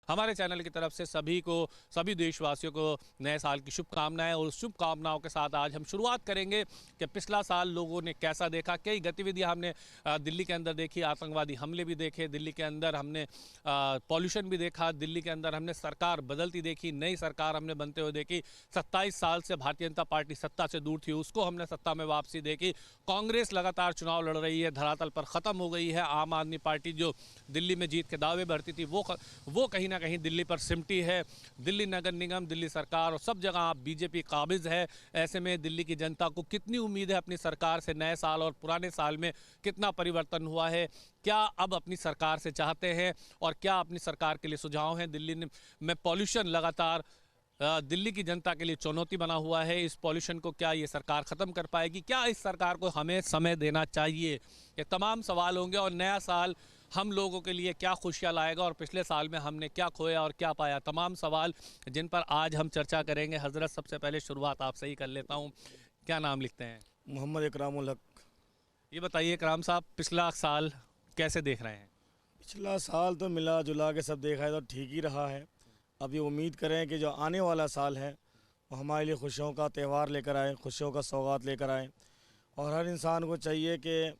हमारे चैनल की तरफ से सभी देशवासियों को नए साल की शुभकामनाएं। और उस शुभकामनाओं के साथ आज हम शुरुआत करेंगे कि पिछला साल लोगों ने कैसा देखा। कई गतिविधियां हमने दिल्ली के अंदर देखी, आतंकवादी हमले भी देखे, दिल्ली के अंदर हमने पॉल्यूशन भी देखा, दिल्ली के अंदर हमने सरकार बदलती देखी, नई सरकार हमने बनते हुए देखी। 27 साल से भारतीय जनता पार्टी सत्ता से दूर थी, उसको हमने सत्ता में वापसी देखी। कांग्रेस लगातार चुनाव लड़ रही है, धरातल पर ख़त्म हो गई है। आम आदमी पार्टी जो दिल्ली में जीत के दावे भरती थी वो कहीं ना कहीं दिल्ली पर सिमटी है। दिल्ली नगर निगम, दिल्ली सरकार और सब जगह बीजेपी काबिज है। ऐसे में दिल्ली की जनता को कितनी उम्मीद है अपनी सरकार से? नए साल और पुराने साल में कितना परिवर्तन हुआ है? क्या अब अपनी सरकार से चाहते हैं और क्या अपनी सरकार के लिए सुझाव हैं? दिल्ली में पॉल्यूशन लगातार दिल्ली की जनता के लिए चुनौती बना हुआ है। इस पॉल्यूशन को क्या ये सरकार ख़त्म कर पाएगी? क्या इस सरकार को हमें समय देना चाहिए? ये तमाम सवाल होंगे। और नया साल हम लोगों के लिए क्या खुशियाँ लाएगा और पिछले साल में हमने क्या खोया और क्या पाया? तमाम सवाल जिन पर आज हम चर्चा करेंगे। हज़रत, सबसे पहले शुरुआत आपसे ही कर लेता हूँ। क्या नाम लिखते हैं? मोहम्मद इकरामुल हक। ये बताइए इकराम साहब, पिछला साल कैसे देख रहे हैं? पिछला साल तो मिला जुला के सब देखा है तो ठीक ही रहा है। अब ये उम्मीद करें कि जो आने वाला साल है वो हमारे लिए खुशियों का त्यौहार लेकर आए, खुशियों का सौगात लेकर आए। और हर इंसान को चाहिए कि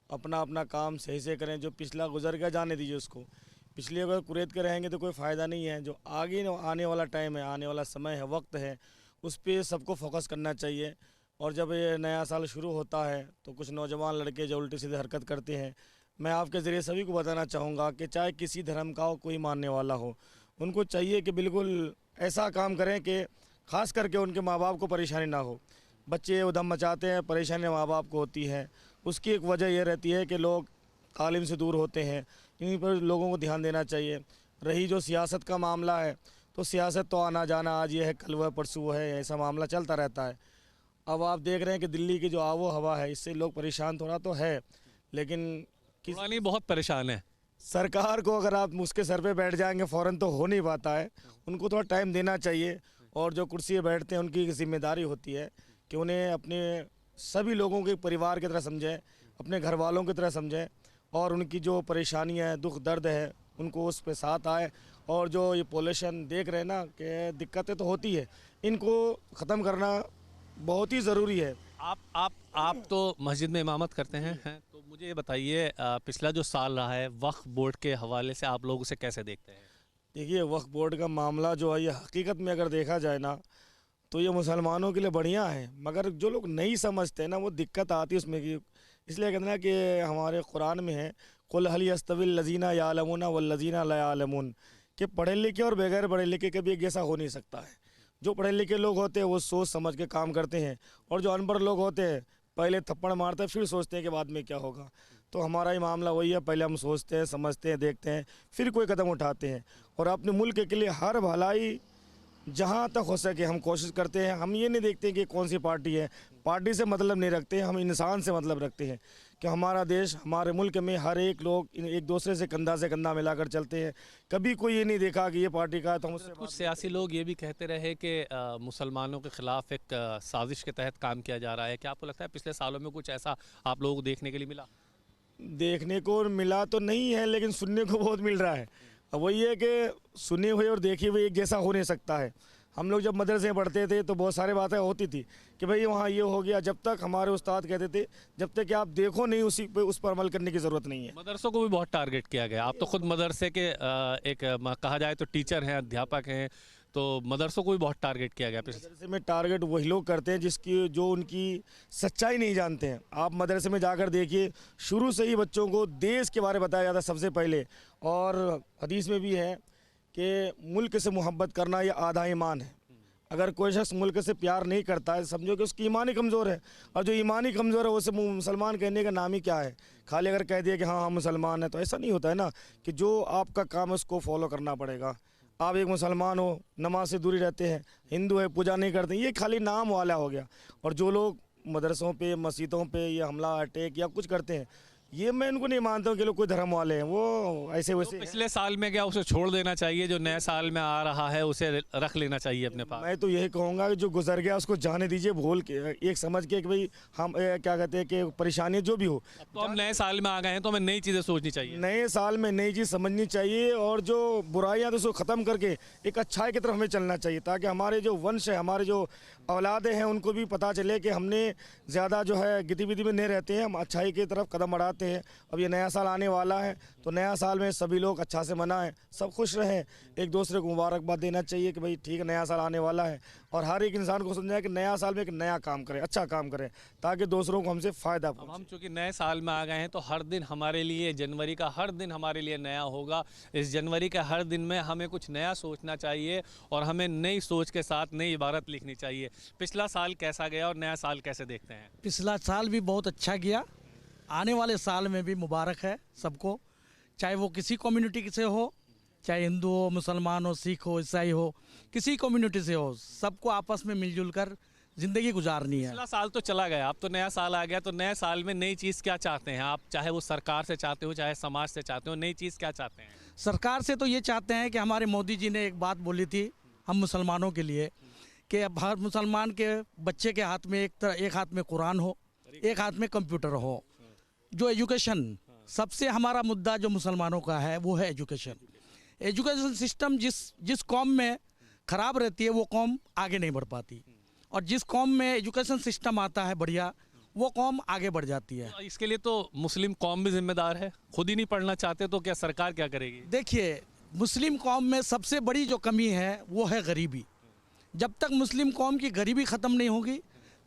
अपना अपना काम सही से करें। जो पिछला गुजर गया जाने दीजिए उसको। पिछले अगर कुरेद के रहेंगे तो कोई फ़ायदा नहीं है। जो आगे आने वाला टाइम है, आने वाला समय है, वक्त है, उस पर सबको फोकस करना चाहिए। और जब ये नया साल शुरू होता है तो कुछ नौजवान लड़के जो उल्टी सीधी हरकत करते हैं, मैं आपके ज़रिए सभी को बताना चाहूँगा कि चाहे किसी धर्म का हो, कोई मानने वाला हो, उनको चाहिए कि बिल्कुल ऐसा काम करें कि ख़ास करके उनके माँ बाप को परेशानी ना हो। बच्चे उधम मचाते हैं, परेशानी माँ बाप को होती है। उसकी एक वजह यह रहती है कि लोग तालीम से दूर होते हैं। इन पर लोगों को ध्यान देना चाहिए। रही जो सियासत का मामला है, तो सियासत तो आना जाना, आज ये है कल वह परसों वो है, ऐसा मामला चलता रहता है। अब आप देख रहे हैं कि दिल्ली की जो आबो हवा है, इससे लोग परेशान थोड़ा तो है, लेकिन थोड़ा नहीं, बहुत परेशान है। सरकार को अगर आप उसके सर पे बैठ जाएंगे फ़ौरन तो हो नहीं पाता है। उनको थोड़ा टाइम देना चाहिए। और जो कुर्सी पे बैठते हैं उनकी जिम्मेदारी होती है कि उन्हें अपने सभी लोगों के परिवार की तरह समझें, अपने घर वालों की तरह समझें। और उनकी जो परेशानियाँ हैं, दुख दर्द है, उनको उस पे साथ आए। और जो ये पोल्यूशन देख रहे हैं ना कि दिक्कतें तो होती है, इनको ख़त्म करना बहुत ही ज़रूरी है। आप तो मस्जिद में इमामत करते हैं, तो मुझे ये बताइए, पिछला जो साल रहा है वक्फ बोर्ड के हवाले से आप लोग उसे कैसे देखते हैं? देखिए, वक्फ बोर्ड का मामला जो है, ये हकीकत में अगर देखा जाए ना तो ये मुसलमानों के लिए बढ़िया है, मगर जो लोग नहीं समझते हैं ना, वो दिक्कत आती है उसमें कि इसलिए कहते हैं ना कि हमारे कुरान में है, कुल हल यस्तविल लजीना यालमून वल्लजीना ला यालमून, कि पढ़े लिखे और बगैर पढ़े लिखे कभी एक जैसा हो नहीं सकता है। जो पढ़े लिखे लोग होते हैं वो सोच समझ के काम करते हैं, और जो अनपढ़ लोग होते हैं पहले थप्पड़ मारते हैं, फिर सोचते हैं कि बाद में क्या होगा। तो हमारा ही मामला वही है, पहले हम सोचते हैं, समझते हैं, देखते हैं, फिर कोई कदम उठाते हैं। और अपने मुल्क के लिए हर भलाई जहाँ तक हो सके हम कोशिश करते हैं। हम ये नहीं देखते कि कौन सी पार्टी है, पार्टी से मतलब नहीं रखते हैं, हम इंसान से मतलब रखते हैं कि हमारा देश, हमारे मुल्क में हर एक लोग एक दूसरे से कंधा मिलाकर चलते हैं। कभी कोई ये नहीं देखा कि ये पार्टी का है तो हम उससे। कुछ सियासी लोग ये भी कहते रहे कि मुसलमानों के ख़िलाफ़ एक साजिश के तहत काम किया जा रहा है। क्या आपको लगता है पिछले सालों में कुछ ऐसा आप लोगों को देखने के लिए मिला? देखने को मिला तो नहीं है, लेकिन सुनने को बहुत मिल रहा है। अब वही है कि सुनी हुई और देखी हुई एक जैसा हो नहीं सकता है। हम लोग जब मदरसे में पढ़ते थे तो बहुत सारी बातें होती थी कि भाई वहाँ ये हो गया, जब तक हमारे उस्ताद कहते थे जब तक कि आप देखो नहीं उसी पे उस पर अमल करने की ज़रूरत नहीं है। मदरसों को भी बहुत टारगेट किया गया। आप तो खुद मदरसे के एक कहा जाए तो टीचर हैं, अध्यापक हैं, तो मदरसों को भी बहुत टारगेट किया गया। मदरसे में टारगेट वही लोग करते हैं जिसकी जो उनकी सच्चाई नहीं जानते हैं। आप मदरसे में जाकर देखिए, शुरू से ही बच्चों को देश के बारे में बताया जाता है सबसे पहले। और हदीस में भी है कि मुल्क से मोहब्बत करना ये आधा ईमान है। अगर कोई शख्स मुल्क से प्यार नहीं करता है, समझो कि उसकी ईमान ही कमज़ोर है। और जो ईमान ही कमज़ोर है उसे मुसलमान कहने का नाम ही क्या है? खाली अगर कह दिया कि हाँ हम मुसलमान हैं, तो ऐसा नहीं होता है ना कि जो आपका काम है उसको फॉलो करना पड़ेगा। आप एक मुसलमान हो, नमाज से दूरी रहते हैं, हिंदू है, पूजा नहीं करते, ये खाली नाम वाला हो गया। और जो लोग मदरसों पे, मस्जिदों पे ये हमला, अटैक या कुछ करते हैं, ये मैं इनको नहीं मानता हूँ कि लोग कोई धर्म वाले हैं, वो ऐसे तो वैसे। पिछले साल में क्या उसे छोड़ देना चाहिए, जो नए साल में आ रहा है उसे रख लेना चाहिए अपने पास? मैं तो यही कहूँगा कि जो गुजर गया उसको जाने दीजिए, भूल के एक समझ के कि भाई हम क्या कहते हैं कि परेशानी जो भी हो। अब तो हम नए साल में आ गए हैं तो हमें नई चीज़ें सोचनी चाहिए। नए साल में नई चीज़ समझनी चाहिए और जो बुराइयां तो उसको ख़त्म करके एक अच्छाई की तरफ हमें चलना चाहिए, ताकि हमारे जो वंश है, हमारे जो औलादे हैं, उनको भी पता चले कि हमने ज़्यादा जो है गतिविधि में नहीं रहते हैं, हम अच्छाई की तरफ कदम बढ़ाते हैं। अब ये नया साल आने वाला है तो नया साल में सभी लोग अच्छा से मनाएं, सब खुश रहें, एक दूसरे को मुबारकबाद देना चाहिए कि भाई ठीक है नया साल आने वाला है, और हर एक इंसान को समझाएं कि नया साल में एक नया काम करें, अच्छा काम करें, ताकि दूसरों को हमसे फ़ायदा अब हम पहुंचे। चूंकि नए साल में आ गए हैं तो हर दिन हमारे लिए, जनवरी का हर दिन हमारे लिए नया होगा। इस जनवरी के हर दिन में हमें कुछ नया सोचना चाहिए और हमें नई सोच के साथ नई इबारत लिखनी चाहिए। पिछला साल कैसा गया और नया साल कैसे देखते हैं? पिछला साल भी बहुत अच्छा गया, आने वाले साल में भी मुबारक है सबको, चाहे वो किसी कम्युनिटी से हो, चाहे हिंदू हो, मुसलमान हो, सिख हो, ईसाई हो, किसी कम्युनिटी से हो, सबको आपस में मिलजुल कर ज़िंदगी गुजारनी है। पिछला साल तो चला गया, अब तो नया साल आ गया, तो नए साल में नई चीज़ क्या चाहते हैं आप? चाहे वो सरकार से चाहते हो, चाहे समाज से चाहते हो, नई चीज़ क्या चाहते हैं? सरकार से तो ये चाहते हैं कि हमारे मोदी जी ने एक बात बोली थी हम मुसलमानों के लिए कि अब हर मुसलमान के बच्चे के हाथ में एक हाथ में कुरान हो, एक हाथ में कंप्यूटर हो। जो एजुकेशन, सबसे हमारा मुद्दा जो मुसलमानों का है वो है एजुकेशन। एजुकेशन सिस्टम जिस कौम में ख़राब रहती है वो कौम आगे नहीं बढ़ पाती, और जिस कौम में एजुकेशन सिस्टम आता है बढ़िया, वो कौम आगे बढ़ जाती है। तो इसके लिए तो मुस्लिम कौम भी जिम्मेदार है, खुद ही नहीं पढ़ना चाहते तो क्या सरकार क्या करेगी? देखिए, मुस्लिम कौम में सबसे बड़ी जो कमी है वो है गरीबी। जब तक मुस्लिम कौम की गरीबी ख़त्म नहीं होगी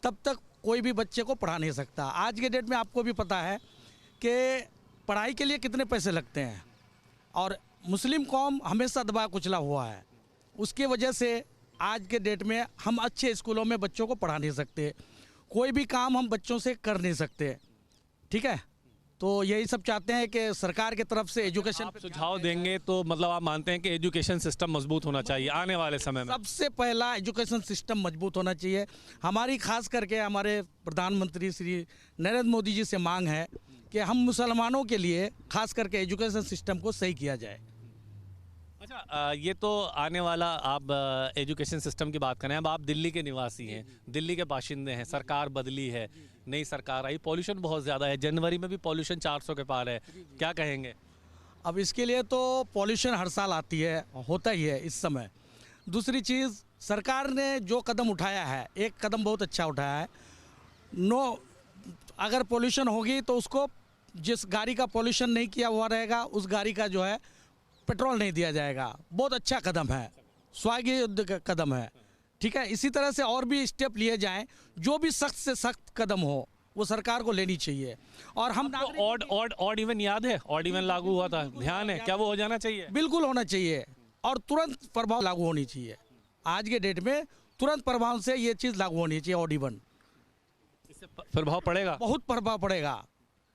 तब तक कोई भी बच्चे को पढ़ा नहीं सकता। आज के डेट में आपको भी पता है कि पढ़ाई के लिए कितने पैसे लगते हैं, और मुस्लिम कौम हमेशा दबा कुचला हुआ है। उसके वजह से आज के डेट में हम अच्छे स्कूलों में बच्चों को पढ़ा नहीं सकते, कोई भी काम हम बच्चों से कर नहीं सकते। ठीक है, तो यही सब चाहते हैं कि सरकार की तरफ से एजुकेशन आप सुझाव देंगे तो मतलब आप मानते हैं कि एजुकेशन सिस्टम मजबूत होना चाहिए आने वाले समय में? सबसे पहला एजुकेशन सिस्टम मजबूत होना चाहिए। हमारी खास करके हमारे प्रधानमंत्री श्री नरेंद्र मोदी जी से मांग है कि हम मुसलमानों के लिए खास करके एजुकेशन सिस्टम को सही किया जाए। अच्छा, ये तो आने वाला, आप एजुकेशन सिस्टम की बात करें, अब आप दिल्ली के निवासी हैं, दिल्ली के बाशिंदे हैं, सरकार बदली है, नई सरकार आई, पॉल्यूशन बहुत ज़्यादा है, जनवरी में भी पॉल्यूशन 400 के पार है, क्या कहेंगे? अब इसके लिए तो पॉल्यूशन हर साल आती है, होता ही है इस समय। दूसरी चीज़, सरकार ने जो कदम उठाया है, एक कदम बहुत अच्छा उठाया है। अगर पॉल्यूशन होगी तो उसको, जिस गाड़ी का पॉल्यूशन नहीं किया हुआ रहेगा उस गाड़ी का जो है पेट्रोल नहीं दिया जाएगा। बहुत अच्छा कदम है, स्वागत कदम है। ठीक है, इसी तरह से और भी स्टेप लिए जाएं, जो भी सख्त से सख्त कदम हो वो सरकार को लेनी चाहिए। और हम ऑड इवन याद है, ऑड इवन लागू हुआ था, ध्यान है क्या? वो हो जाना चाहिए, बिल्कुल होना चाहिए, और तुरंत प्रभाव लागू होनी चाहिए। आज के डेट में तुरंत प्रभाव से ये चीज़ लागू होनी चाहिए, ऑड इवन। इससे प्रभाव पड़ेगा, बहुत प्रभाव पड़ेगा,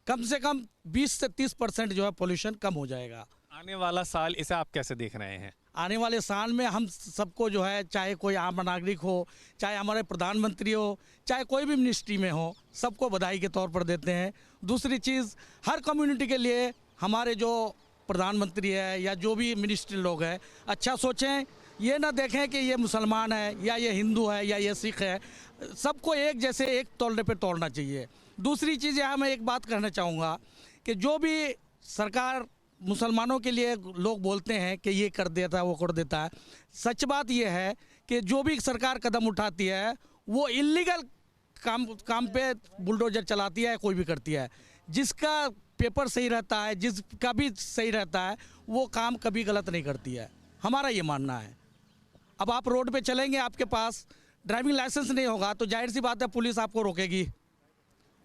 कम से कम 20 से 30% जो है पोल्यूशन कम हो जाएगा। आने वाला साल इसे आप कैसे देख रहे हैं? आने वाले साल में हम सबको जो है, चाहे कोई आम नागरिक हो, चाहे हमारे प्रधानमंत्री हो, चाहे कोई भी मिनिस्ट्री में हो, सबको बधाई के तौर पर देते हैं। दूसरी चीज़, हर कम्युनिटी के लिए हमारे जो प्रधानमंत्री है या जो भी मिनिस्ट्री लोग हैं अच्छा सोचें, ये ना देखें कि ये मुसलमान है या ये हिंदू है या ये सिख है, सबको एक जैसे एक तौलने पे तोड़ना चाहिए। दूसरी चीज़ यहाँ मैं एक बात कहना चाहूँगा कि जो भी सरकार मुसलमानों के लिए लोग बोलते हैं कि ये कर देता है वो कर देता है, सच बात ये है कि जो भी सरकार कदम उठाती है वो इलीगल काम पे बुलडोजर चलाती है, कोई भी करती है। जिसका पेपर सही रहता है, जिसका भी सही रहता है, वो काम कभी गलत नहीं करती है, हमारा ये मानना है। अब आप रोड पे चलेंगे, आपके पास ड्राइविंग लाइसेंस नहीं होगा तो जाहिर सी बात है पुलिस आपको रोकेगी।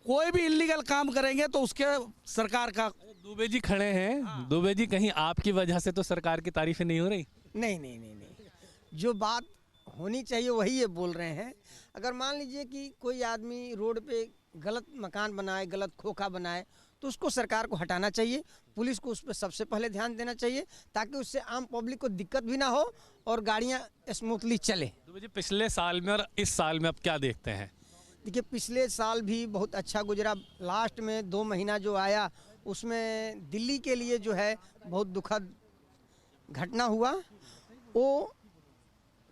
कोई भी इलीगल काम करेंगे तो उसके सरकार का। दुबे जी खड़े हैं, दुबे जी कहीं आपकी वजह से तो सरकार की तारीफें नहीं हो रही? नहीं नहीं नहीं नहीं, जो बात होनी चाहिए वही ये बोल रहे हैं। अगर मान लीजिए कि कोई आदमी रोड पे गलत मकान बनाए, गलत खोखा बनाए, तो उसको सरकार को हटाना चाहिए, पुलिस को उस पर सबसे पहले ध्यान देना चाहिए, ताकि उससे आम पब्लिक को दिक्कत भी ना हो और गाड़ियाँ स्मूथली चले। दुबे जी, पिछले साल में और इस साल में अब क्या देखते हैं? देखिए, पिछले साल भी बहुत अच्छा गुजरा, लास्ट में 2 महीना जो आया उसमें दिल्ली के लिए जो है बहुत दुखद घटना हुआ। वो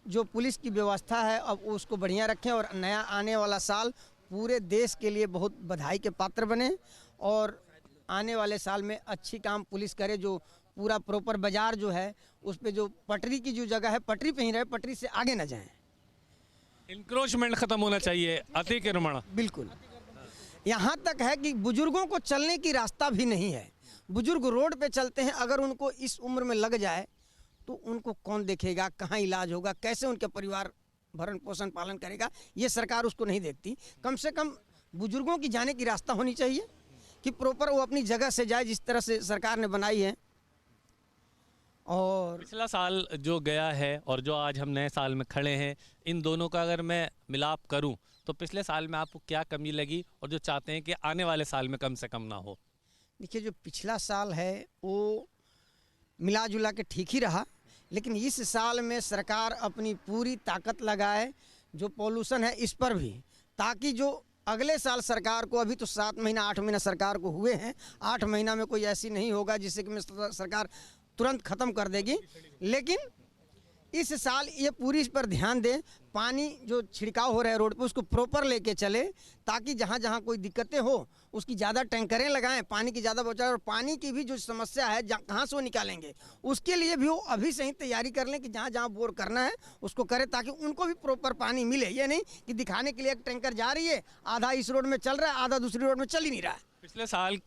जो पुलिस की व्यवस्था है अब उसको बढ़िया रखें और नया आने वाला साल पूरे देश के लिए बहुत बधाई के पात्र बने और आने वाले साल में अच्छी काम पुलिस करे, जो पूरा प्रॉपर बाजार जो है उस पे जो पटरी की जो जगह है पटरी पे ही रहे, पटरी से आगे न जाएं। इंक्रोचमेंट खत्म होना चाहिए, अतिक्रमण। बिल्कुल, यहाँ तक है कि बुजुर्गों को चलने की रास्ता भी नहीं है। बुजुर्ग रोड पे चलते हैं, अगर उनको इस उम्र में लग जाए तो उनको कौन देखेगा, कहाँ इलाज होगा, कैसे उनके परिवार भरण पोषण पालन करेगा, ये सरकार उसको नहीं देखती। कम से कम बुजुर्गों की जाने की रास्ता होनी चाहिए कि प्रॉपर वो अपनी जगह से जाए, जिस तरह से सरकार ने बनाई है। और पिछला साल जो गया है और जो आज हम नए साल में खड़े हैं, इन दोनों का अगर मैं मिलाप करूं तो पिछले साल में आपको क्या कमी लगी और जो चाहते हैं कि आने वाले साल में कम से कम ना हो? देखिए, जो पिछला साल है वो मिला जुला के ठीक ही रहा, लेकिन इस साल में सरकार अपनी पूरी ताकत लगाए जो पॉल्यूशन है इस पर भी, ताकि जो अगले साल सरकार को, अभी तो 7 महीना 8 महीना सरकार को हुए हैं, 8 महीना में कोई ऐसी नहीं होगा जिससे कि सरकार तुरंत ख़त्म कर देगी, लेकिन इस साल ये पूरी इस पर ध्यान दें। पानी जो छिड़काव हो रहा है रोड पे उसको प्रॉपर लेके चले, ताकि जहाँ जहाँ कोई दिक्कतें हो उसकी ज़्यादा टैंकरें लगाएं, पानी की ज़्यादा बचाएं। और पानी की भी जो समस्या है कहाँ से वो निकालेंगे उसके लिए भी वो अभी से ही तैयारी कर लें कि जहाँ जहाँ बोर करना है उसको करें, ताकि उनको भी प्रॉपर पानी मिले। ये नहीं कि दिखाने के लिए एक टैंकर जा रही है, आधा इस रोड में चल रहा है, आधा दूसरी रोड में चल ही नहीं रहा है। पिछले साल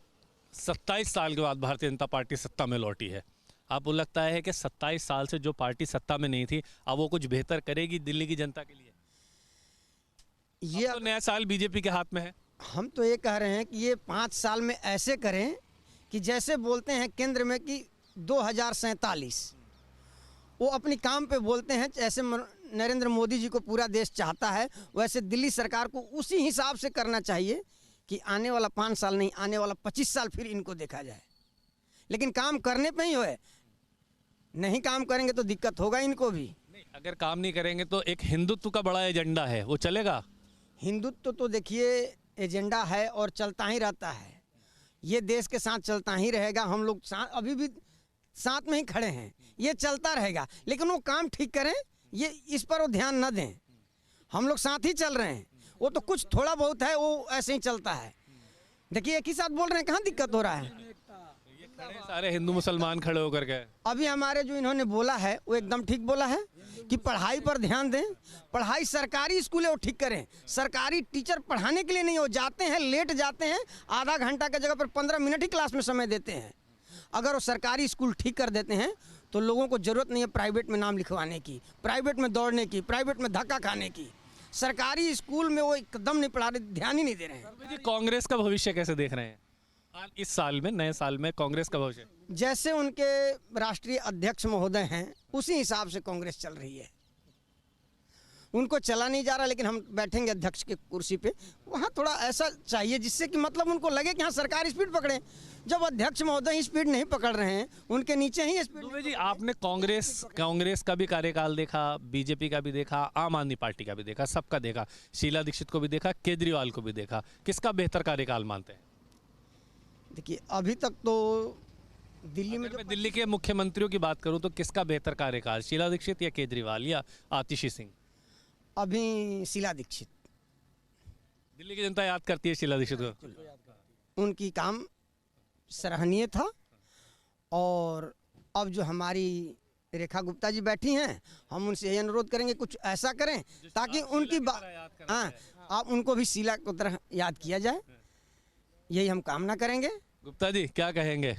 27 साल के बाद भारतीय जनता पार्टी सत्ता में लौटी है। आपको लगता है कि 27 साल से जो पार्टी सत्ता में नहीं थी अब वो कुछ बेहतर करेगी दिल्ली की जनता के लिए? ये तो नया साल बीजेपी के हाथ में है। हम तो ये कह रहे हैं कि ये 5 साल में ऐसे करें कि जैसे बोलते हैं केंद्र में कि 2047, वो अपनी काम पे बोलते हैं, जैसे नरेंद्र मोदी जी को पूरा देश चाहता है वैसे दिल्ली सरकार को उसी हिसाब से करना चाहिए कि आने वाला 5 साल नहीं, आने वाला 25 साल फिर इनको देखा जाए, लेकिन काम करने पे ही होए। नहीं काम करेंगे तो दिक्कत होगा इनको भी। नहीं, अगर काम नहीं करेंगे तो एक हिंदुत्व का बड़ा एजेंडा है, वो चलेगा? हिंदुत्व तो देखिए एजेंडा है और चलता ही रहता है, ये देश के साथ चलता ही रहेगा। हम लोग अभी भी साथ में ही खड़े हैं, ये चलता रहेगा, लेकिन वो काम ठीक करें, ये इस पर वो ध्यान न दें। हम लोग साथ ही चल रहे हैं, वो तो कुछ थोड़ा बहुत है वो ऐसे ही चलता है। देखिए एक ही साथ बोल रहे हैं, कहाँ दिक्कत हो रहा है? सारे हिंदू मुसलमान खड़े होकर के अभी हमारे जो इन्होंने बोला है वो एकदम ठीक बोला है कि पढ़ाई पर ध्यान दें। पढ़ाई सरकारी स्कूल है वो ठीक करें। सरकारी टीचर पढ़ाने के लिए नहीं, हो जाते हैं लेट जाते हैं, आधा घंटा की जगह पर 15 मिनट ही क्लास में समय देते हैं। अगर वो सरकारी स्कूल ठीक कर देते हैं तो लोगों को ज़रूरत नहीं है प्राइवेट में नाम लिखवाने की, प्राइवेट में दौड़ने की, प्राइवेट में धक्का खाने की। सरकारी स्कूल में वो एकदम नहीं पढ़ा रहे, ध्यान ही नहीं दे रहे हैं। कांग्रेस का भविष्य कैसे देख रहे हैं इस साल में, नए साल में कांग्रेस का भविष्य? जैसे उनके राष्ट्रीय अध्यक्ष महोदय हैं उसी हिसाब से कांग्रेस चल रही है। उनको चला नहीं जा रहा, लेकिन हम बैठेंगे अध्यक्ष के कुर्सी पे, वहाँ थोड़ा ऐसा चाहिए जिससे कि मतलब उनको लगे कि हाँ सरकार स्पीड पकड़े। जब अध्यक्ष महोदय स्पीड नहीं पकड़ रहे हैं, उनके नीचे ही स्पीड। दुबे जी, आपने कांग्रेस का भी कार्यकाल देखा, बीजेपी का भी देखा, आम आदमी पार्टी का भी देखा, सबका देखा, शीला दीक्षित को भी देखा, केजरीवाल को भी देखा, किसका बेहतर कार्यकाल मानते हैं? देखिए अभी तक तो दिल्ली में मैं दिल्ली के मुख्यमंत्रियों की बात करूं तो किसका बेहतर कार्यकाल, शीला दीक्षित या केजरीवाल या आतिशी सिंह? अभी शीला दीक्षित। दिल्ली की जनता याद करती है शीला दीक्षित को। उनकी काम सराहनीय था, और अब जो हमारी रेखा गुप्ता जी बैठी हैं, हम उनसे यही अनुरोध करेंगे कुछ ऐसा करें ताकि उनकी हाँ, आप उनको भी शीला की तरह याद किया जाए, यही हम कामना करेंगे। गुप्ता जी क्या कहेंगे,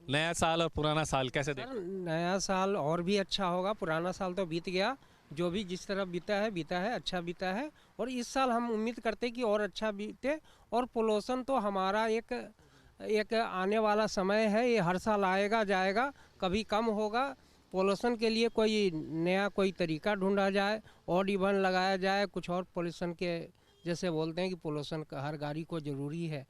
नया साल और पुराना साल कैसे देखें? नया साल और भी अच्छा होगा, पुराना साल तो बीत गया, जो भी जिस तरह बीता है अच्छा बीता है, और इस साल हम उम्मीद करते हैं कि और अच्छा बीते। और पोल्यूशन तो हमारा एक आने वाला समय है, ये हर साल आएगा जाएगा, कभी कम होगा। पोल्यूशन के लिए कोई नया कोई तरीका ढूंढा जाए, ऑड इवन लगाया जाए, कुछ और पोल्यूशन के जैसे बोलते हैं कि पोल्यूशन हर गाड़ी को ज़रूरी है।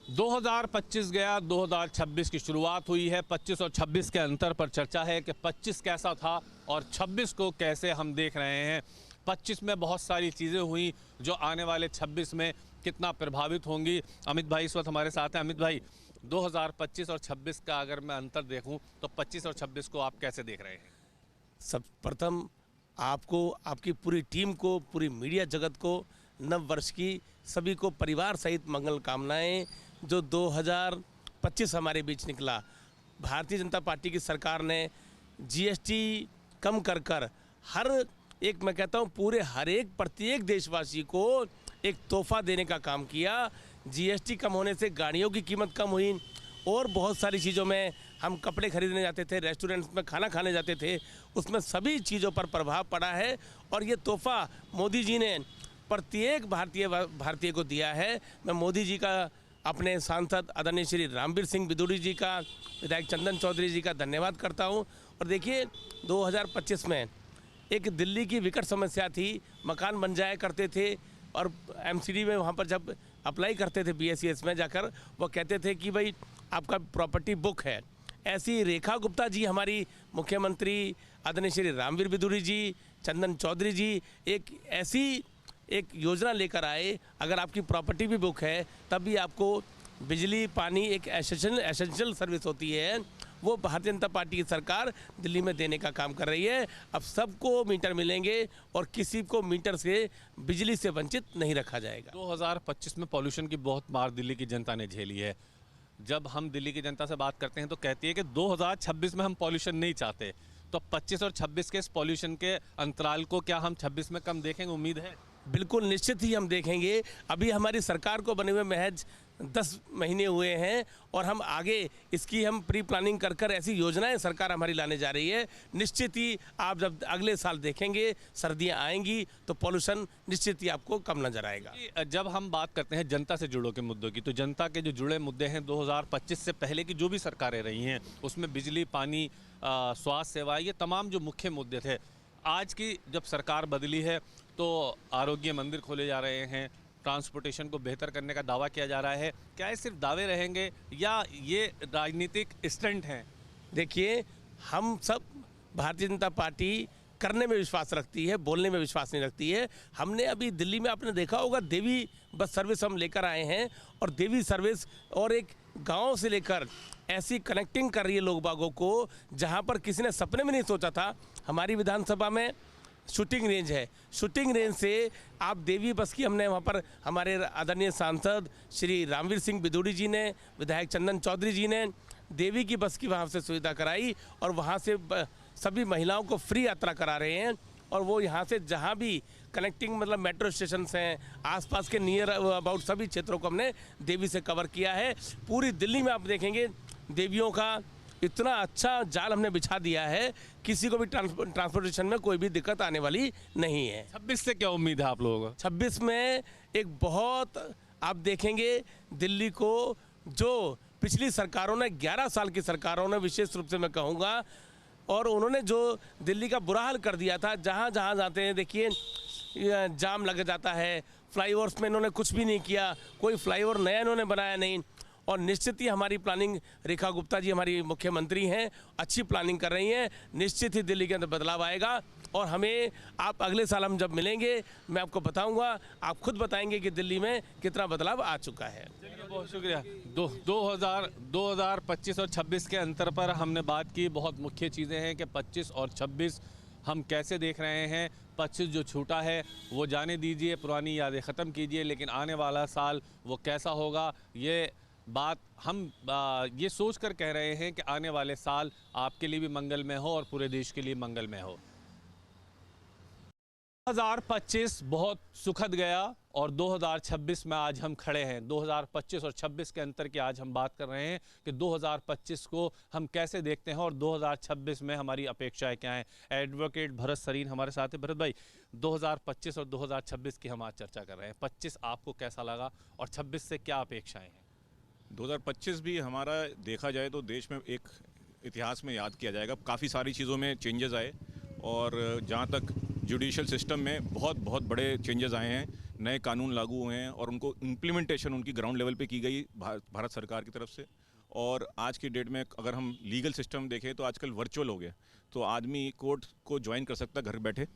2025 गया, 2026 की शुरुआत हुई है। 25 और 26 के अंतर पर चर्चा है कि 25 कैसा था और 26 को कैसे हम देख रहे हैं। 25 में बहुत सारी चीज़ें हुई जो आने वाले 26 में कितना प्रभावित होंगी। अमित भाई इस वक्त हमारे साथ हैं। अमित भाई, 2025 और 26 का अगर मैं अंतर देखूं तो 25 और 26 को आप कैसे देख रहे हैं? सब प्रथम आपको, आपकी पूरी टीम को, पूरी मीडिया जगत को नव वर्ष की सभी को परिवार सहित मंगल कामनाएं। जो 2025 हमारे बीच निकला, भारतीय जनता पार्टी की सरकार ने जीएसटी कम कर कर हर एक, मैं कहता हूं पूरे हर एक प्रत्येक देशवासी को एक तोहफा देने का काम किया। जीएसटी कम होने से गाड़ियों की कीमत कम हुई और बहुत सारी चीज़ों में, हम कपड़े खरीदने जाते थे, रेस्टोरेंट्स में खाना खाने जाते थे, उसमें सभी चीज़ों पर प्रभाव पड़ा है। और ये तोहफा मोदी जी ने प्रत्येक भारतीय को दिया है। मैं मोदी जी का, अपने सांसद आदरणीय श्री रामवीर सिंह बिदूरी जी का, विधायक चंदन चौधरी जी का धन्यवाद करता हूं। और देखिए 2025 में एक दिल्ली की विकट समस्या थी, मकान बन जाया करते थे और एमसीडी में वहाँ पर जब अप्लाई करते थे बीएसईएस में जाकर, वो कहते थे कि भाई आपका प्रॉपर्टी बुक है। ऐसी रेखा गुप्ता जी, हमारी मुख्यमंत्री आदरणीय श्री रामवीर बिदूरी जी, चंदन चौधरी जी एक एक योजना लेकर आए। अगर आपकी प्रॉपर्टी भी बुक है तब भी आपको बिजली पानी एक एसेंशियल सर्विस होती है, वो भारतीय जनता पार्टी की सरकार दिल्ली में देने का काम कर रही है। अब सबको मीटर मिलेंगे और किसी को मीटर से, बिजली से वंचित नहीं रखा जाएगा। 2025 में पॉल्यूशन की बहुत मार दिल्ली की जनता ने झेली है। जब हम दिल्ली की जनता से बात करते हैं तो कहती है कि 2026 में हम पॉल्यूशन नहीं चाहते, तो 25 और 26 के इस पॉल्यूशन के अंतराल को क्या हम 26 में कम देखेंगे? उम्मीद है? बिल्कुल निश्चित ही हम देखेंगे। अभी हमारी सरकार को बने हुए महज 10 महीने हुए हैं और हम आगे इसकी हम प्री प्लानिंग कर कर ऐसी योजनाएं सरकार हमारी लाने जा रही है। निश्चित ही आप जब अगले साल देखेंगे, सर्दियां आएंगी तो पॉल्यूशन निश्चित ही आपको कम नजर आएगा। जब हम बात करते हैं जनता से जुड़ो के मुद्दों की, तो जनता के जो जुड़े मुद्दे हैं 2025 से पहले की जो भी सरकारें रही हैं उसमें बिजली, पानी, स्वास्थ्य सेवा, ये तमाम जो मुख्य मुद्दे थे। आज की जब सरकार बदली है तो आरोग्य मंदिर खोले जा रहे हैं, ट्रांसपोर्टेशन को बेहतर करने का दावा किया जा रहा है। क्या ये सिर्फ दावे रहेंगे या ये राजनीतिक स्टंट हैं? देखिए, हम सब, भारतीय जनता पार्टी करने में विश्वास रखती है, बोलने में विश्वास नहीं रखती है। हमने अभी दिल्ली में आपने देखा होगा, देवी बस सर्विस हम लेकर आए हैं और देवी सर्विस और एक गांव से लेकर ऐसी कनेक्टिंग कर रही है लोग बागों को, जहां पर किसी ने सपने में नहीं सोचा था। हमारी विधानसभा में शूटिंग रेंज है, शूटिंग रेंज से आप देवी बस की, हमने वहाँ पर हमारे आदरणीय सांसद श्री रामवीर सिंह बिदूरी जी ने, विधायक चंदन चौधरी जी ने देवी की बस की वहाँ से सुविधा कराई और वहाँ से सभी महिलाओं को फ्री यात्रा करा रहे हैं। और वो यहाँ से जहाँ भी कनेक्टिंग, मतलब मेट्रो स्टेशन हैं, आसपास के नियर अबाउट सभी क्षेत्रों को हमने देवी से कवर किया है। पूरी दिल्ली में आप देखेंगे देवियों का इतना अच्छा जाल हमने बिछा दिया है, किसी को भी ट्रांसपोर्टेशन में कोई भी दिक्कत आने वाली नहीं है। 26 से क्या उम्मीद है आप लोगों को? 26 में एक बहुत, आप देखेंगे दिल्ली को, जो पिछली सरकारों ने, 11 साल की सरकारों ने विशेष रूप से मैं कहूँगा, और उन्होंने जो दिल्ली का बुरा हाल कर दिया था, जहाँ जहाँ जाते हैं देखिए जाम लग जाता है। फ्लाईओवर्स में इन्होंने कुछ भी नहीं किया, कोई फ्लाईओवर नया इन्होंने बनाया नहीं। और निश्चित ही हमारी प्लानिंग, रेखा गुप्ता जी हमारी मुख्यमंत्री हैं, अच्छी प्लानिंग कर रही हैं। निश्चित ही दिल्ली के अंदर बदलाव आएगा और हमें, आप अगले साल हम जब मिलेंगे मैं आपको बताऊंगा, आप खुद बताएंगे कि दिल्ली में कितना बदलाव आ चुका है। चलिए, बहुत शुक्रिया। 2025 और 26 के अंतर पर हमने बात की। बहुत मुख्य चीज़ें हैं कि 25 और 26 हम कैसे देख रहे हैं। 25 जो छूटा है वो जाने दीजिए, पुरानी यादें ख़त्म कीजिए, लेकिन आने वाला साल वो कैसा होगा, ये बात हम ये सोच कर कह रहे हैं कि आने वाले साल आपके लिए भी मंगलमय हो और पूरे देश के लिए मंगलमय हो। 2025 बहुत सुखद गया और 2026 में आज हम खड़े हैं। 2025 और 26 के अंतर की आज हम बात कर रहे हैं कि 2025 को हम कैसे देखते हैं और 2026 में हमारी अपेक्षाएं क्या हैं। एडवोकेट भरत सरीन हमारे साथ हैं। भरत भाई, 2025 और 2026 की हम आज चर्चा कर रहे हैं। 25 आपको कैसा लगा और 26 से क्या अपेक्षाएं हैं? 2025 भी हमारा देखा जाए तो देश में एक इतिहास में याद किया जाएगा। काफ़ी सारी चीज़ों में चेंजेस आए और जहाँ तक जुडिशल सिस्टम में बहुत बड़े चेंजेस आए हैं। नए कानून लागू हुए हैं और उनको इम्प्लीमेंटेशन उनकी ग्राउंड लेवल पे की गई भारत सरकार की तरफ से। और आज की डेट में अगर हम लीगल सिस्टम देखें तो आजकल वर्चुअल हो गया, तो आदमी कोर्ट को ज्वाइन कर सकता है घर बैठे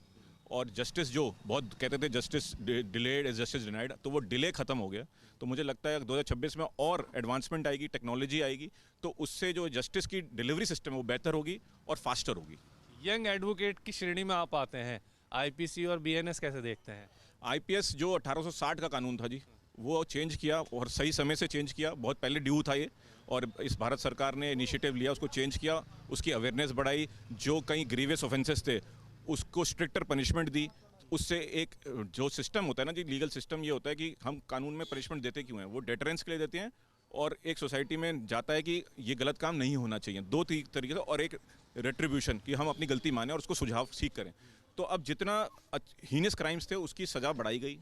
और जस्टिस जो बहुत कहते थे justice delayed is justice denied, तो वो डिले खत्म हो गया। तो मुझे लगता है 2026 में और एडवांसमेंट आएगी, टेक्नोलॉजी आएगी, तो उससे जो जस्टिस की डिलीवरी सिस्टम है वो बेहतर होगी और फास्टर होगी। यंग एडवोकेट की श्रेणी में आप आते हैं, आईपीसी और बीएनएस कैसे देखते हैं? आईपीएस जो 1860 का कानून था जी, वो चेंज किया और सही समय से चेंज किया, बहुत पहले ड्यू था ये, और इस भारत सरकार ने इनिशिएटिव लिया, उसको चेंज किया, उसकी अवेयरनेस बढ़ाई, जो कई ग्रीवियस ऑफेंसेस थे उसको स्ट्रिक्टर पनिशमेंट दी। उससे एक जो सिस्टम होता है ना जी, लीगल सिस्टम, ये होता है कि हम कानून में पनिशमेंट देते क्यों हैं, वो डेटरेंस के लिए देते हैं और एक सोसाइटी में जाता है कि ये गलत काम नहीं होना चाहिए, दो तरीके से, और एक रेट्रीब्यूशन कि हम अपनी गलती माने और उसको सुझाव सीख करें। तो अब जितना हीनियस क्राइम्स थे उसकी सज़ा बढ़ाई गई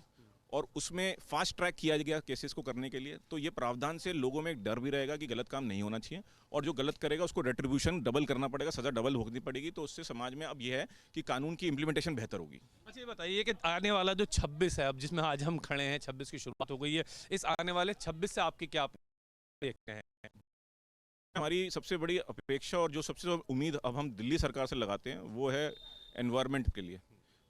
और उसमें फास्ट ट्रैक किया गया केसेस को करने के लिए। तो ये प्रावधान से लोगों में एक डर भी रहेगा कि गलत काम नहीं होना चाहिए, और जो गलत करेगा उसको रेट्रीब्यूशन डबल करना पड़ेगा, सज़ा डबल होनी पड़ेगी। तो उससे समाज में अब ये है कि कानून की इम्प्लीमेंटेशन बेहतर होगी। अच्छा, ये बताइए कि आने वाला जो 26 है, अब जिसमें आज हम खड़े हैं, 26 की शुरुआत हो गई है, इस आने वाले 26 से आपकी क्या देखते हैं? हमारी सबसे बड़ी अपेक्षा और जो सबसे उम्मीद अब हम दिल्ली सरकार से लगाते हैं वो है एनवायरनमेंट के लिए।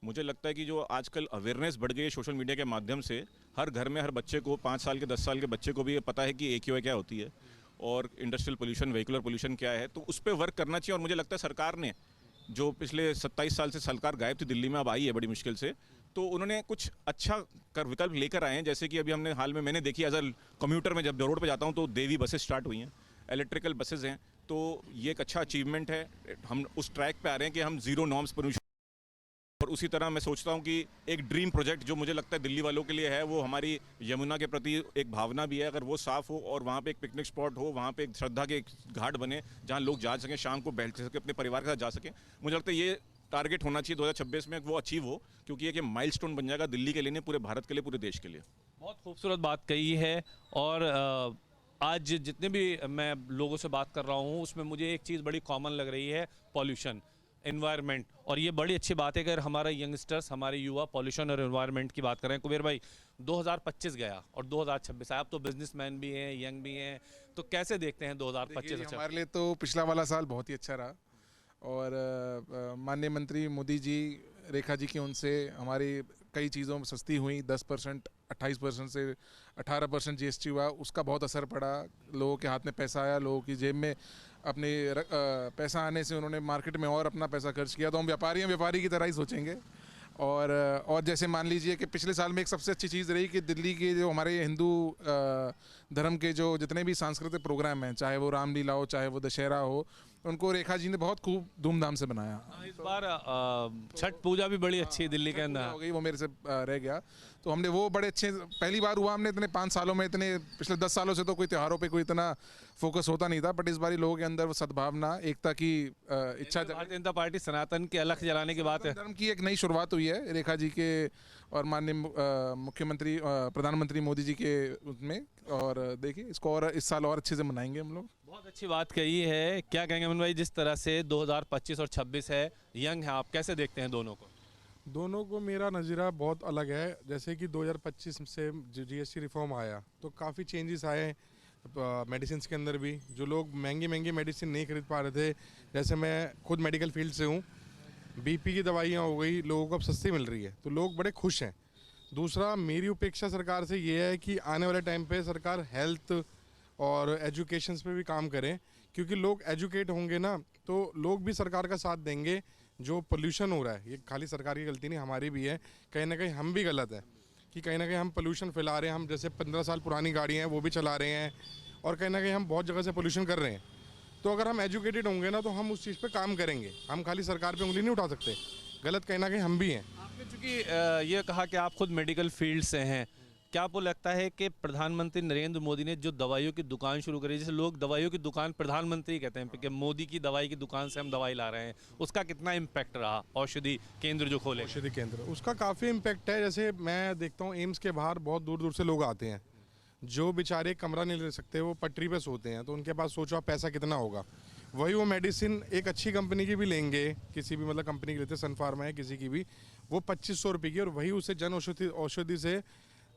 मुझे लगता है कि जो आजकल अवेयरनेस बढ़ गई है सोशल मीडिया के माध्यम से, हर घर में हर बच्चे को, 5 साल के 10 साल के बच्चे को भी ये पता है कि AQI क्या होती है और इंडस्ट्रियल पोल्यूशन, व्हीकुलर पोल्यूशन क्या है। तो उस पर वर्क करना चाहिए। और मुझे लगता है सरकार ने, जो पिछले 27 साल से सरकार गायब थी दिल्ली में, अब आई है बड़ी मुश्किल से, तो उन्होंने कुछ अच्छा विकल्प लेकर आए हैं। जैसे कि अभी हमने हाल में, मैंने देखी एज अ कम्यूटर में जब रोड पर जाता हूँ तो देवी बसेस स्टार्ट हुई हैं, इलेक्ट्रिकल बसेज हैं। तो ये एक अच्छा अचीवमेंट है। हम उस ट्रैक पे आ रहे हैं कि हम जीरो नॉर्म्स पोल्यूशन। और उसी तरह मैं सोचता हूँ कि एक ड्रीम प्रोजेक्ट जो मुझे लगता है दिल्ली वालों के लिए है, वो हमारी यमुना के प्रति एक भावना भी है। अगर वो साफ़ हो और वहाँ पे एक पिकनिक स्पॉट हो, वहाँ पे एक श्रद्धा के घाट बने जहाँ लोग जा सकें, शाम को बैठ सकें, अपने परिवार के साथ जा सकें, मुझे लगता है ये टारगेट होना चाहिए 2026 में, वो अचीव हो, क्योंकि एक माइलस्टोन बन जाएगा दिल्ली के लिए नहीं, पूरे भारत के लिए, पूरे देश के लिए। बहुत खूबसूरत बात कही है। और आज जितने भी मैं लोगों से बात कर रहा हूँ उसमें मुझे एक चीज़ बड़ी कॉमन लग रही है, पॉल्यूशन, एनवायरनमेंट। और ये बड़ी अच्छी बात है कि अगर हमारा यंगस्टर्स, हमारे युवा पॉल्यूशन और एनवायरनमेंट की बात करें। कुबेर भाई, 2025 गया और 2026 आया, आप तो बिजनेसमैन भी हैं, यंग भी हैं, तो कैसे देखते हैं 2025? हमारे लिए तो पिछला वाला साल बहुत ही अच्छा रहा, और माननीय मंत्री मोदी जी, रेखा जी की उनसे हमारी कई चीज़ों में सस्ती हुई, 10%, 28% से 18% GST हुआ, उसका बहुत असर पड़ा। लोगों के हाथ में पैसा आया, लोगों की जेब में अपने पैसा आने से उन्होंने मार्केट में और अपना पैसा खर्च किया। तो हम व्यापारी की तरह ही सोचेंगे। और जैसे मान लीजिए कि पिछले साल में एक सबसे अच्छी चीज़ रही कि दिल्ली के जो हमारे हिंदू धर्म के जो जितने भी सांस्कृतिक प्रोग्राम हैं, चाहे वो रामलीला हो, चाहे वो दशहरा हो, उनको रेखा जी ने बहुत खूब धूमधाम से बनाया। इस बार छठ पूजा भी बड़ी अच्छी है दिल्ली के अंदर हो गई, वो मेरे से रह गया। तो हमने वो बड़े अच्छे, पहली बार हुआ हमने इतने 5 सालों में, इतने पिछले 10 सालों से तो कोई त्योहारों पे कोई इतना फोकस होता नहीं था, बट इस बार लोगों के अंदर वो सद्भावना, एकता की इच्छा। भारतीय जनता पार्टी सनातन के अलख जलाने की बात है, धर्म की एक नई शुरुआत हुई है रेखा जी के और माननीय मुख्यमंत्री, प्रधानमंत्री मोदी जी के उसमें। और देखिए इसको और इस साल और अच्छे से मनाएंगे हम लोग। बहुत अच्छी बात कही है। क्या कहेंगे अमन भाई, जिस तरह से 2025 और 26 है, यंग है, आप कैसे देखते हैं दोनों को? दोनों को मेरा नज़रिया बहुत अलग है। जैसे कि 2025 से GST रिफॉर्म आया तो काफ़ी चेंजेस आए मेडिसिन के अंदर भी। जो लोग महंगी मेडिसिन नहीं खरीद पा रहे थे, जैसे मैं खुद मेडिकल फील्ड से हूँ, BP की दवाइयाँ हो गई, लोगों को अब सस्ती मिल रही है, तो लोग बड़े खुश हैं। दूसरा, मेरी अपेक्षा सरकार से ये है कि आने वाले टाइम पे सरकार हेल्थ और एजुकेशन पे भी काम करें, क्योंकि लोग एजुकेट होंगे ना तो लोग भी सरकार का साथ देंगे। जो पोल्यूशन हो रहा है, ये खाली सरकार की गलती नहीं, हमारी भी है, कहीं ना कहीं हम भी गलत है कि कहीं ना कहीं हम पोल्यूशन फैला रहे हैं। हम जैसे 15 साल पुरानी गाड़ियाँ हैं वो भी चला रहे हैं, और कहीं ना कहीं हम बहुत जगह से पोल्यूशन कर रहे हैं। तो अगर हम एजुकेटेड होंगे ना तो हम उस चीज़ पे काम करेंगे। हम खाली सरकार पे उंगली नहीं उठा सकते, गलत कहीं ना कहीं हम भी हैं। आपने चूँकि ये कहा कि आप खुद मेडिकल फील्ड से हैं, क्या आपको लगता है कि प्रधानमंत्री नरेंद्र मोदी ने जो दवाइयों की दुकान शुरू करी, जैसे लोग दवाइयों की दुकान प्रधानमंत्री कहते हैं कि मोदी की दवाई की दुकान से हम दवाई ला रहे हैं, उसका कितना इम्पैक्ट रहा? औषधि केंद्र जो खोले, औषधि केंद्र, उसका काफ़ी इम्पैक्ट है। जैसे मैं देखता हूँ एम्स के बाहर बहुत दूर दूर से लोग आते हैं, जो बेचारे कमरा नहीं ले सकते, वो पटरी पे सोते हैं, तो उनके पास सोचो आप पैसा कितना होगा। वही वो मेडिसिन एक अच्छी कंपनी की भी लेंगे, किसी भी मतलब कंपनी की लेते, सन फार्मा है किसी की भी, वो 2500 रुपये की, और वही उसे जन औषधि से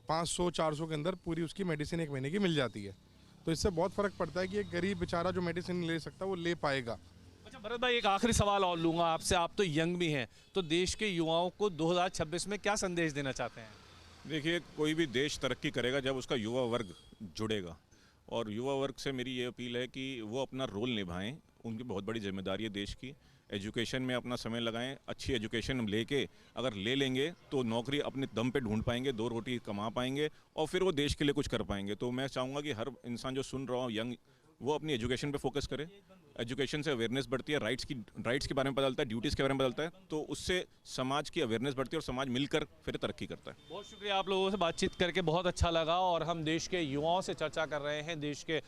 500-400 के अंदर पूरी उसकी मेडिसिन 1 महीने की मिल जाती है। तो इससे बहुत फ़र्क पड़ता है कि एक गरीब बेचारा जो मेडिसिन ले सकता है वो ले पाएगा। अच्छा, भरत भाई, एक आखिरी सवाल और लूँगा आपसे, आप तो यंग भी हैं, तो देश के युवाओं को 2026 में क्या संदेश देना चाहते हैं? देखिए, कोई भी देश तरक्की करेगा जब उसका युवा वर्ग जुड़ेगा, और युवा वर्ग से मेरी ये अपील है कि वो अपना रोल निभाएं। उनकी बहुत बड़ी जिम्मेदारी है देश की। एजुकेशन में अपना समय लगाएं, अच्छी एजुकेशन लेके अगर ले लेंगे तो नौकरी अपने दम पे ढूंढ पाएंगे, 2 रोटी कमा पाएंगे और फिर वो देश के लिए कुछ कर पाएंगे। तो मैं चाहूँगा कि हर इंसान जो सुन रहा हो यंग, वो अपनी एजुकेशन पे फोकस करे। एजुकेशन से अवेयरनेस बढ़ती है, राइट्स के बारे में पता चलता है, ड्यूटीज़ के बारे में पता चलता है, तो उससे समाज की अवेयरनेस बढ़ती है और समाज मिलकर फिर तरक्की करता है। बहुत शुक्रिया, आप लोगों से बातचीत करके बहुत अच्छा लगा। और हम देश के युवाओं से चर्चा कर रहे हैं, देश के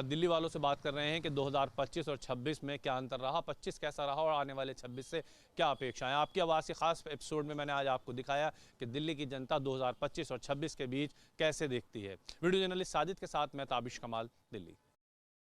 दिल्ली वालों से बात कर रहे हैं कि 2025 और 26 में क्या अंतर रहा, 25 कैसा रहा और आने वाले 26 से क्या अपेक्षाएं। आपकी आवाज़ के खास एपिसोड में मैंने आज आपको दिखाया कि दिल्ली की जनता 2025 और 26 के बीच कैसे देखती है। वीडियो जर्नलिस्ट साजिद के साथ मैं ताबिश कमाल, दिल्ली।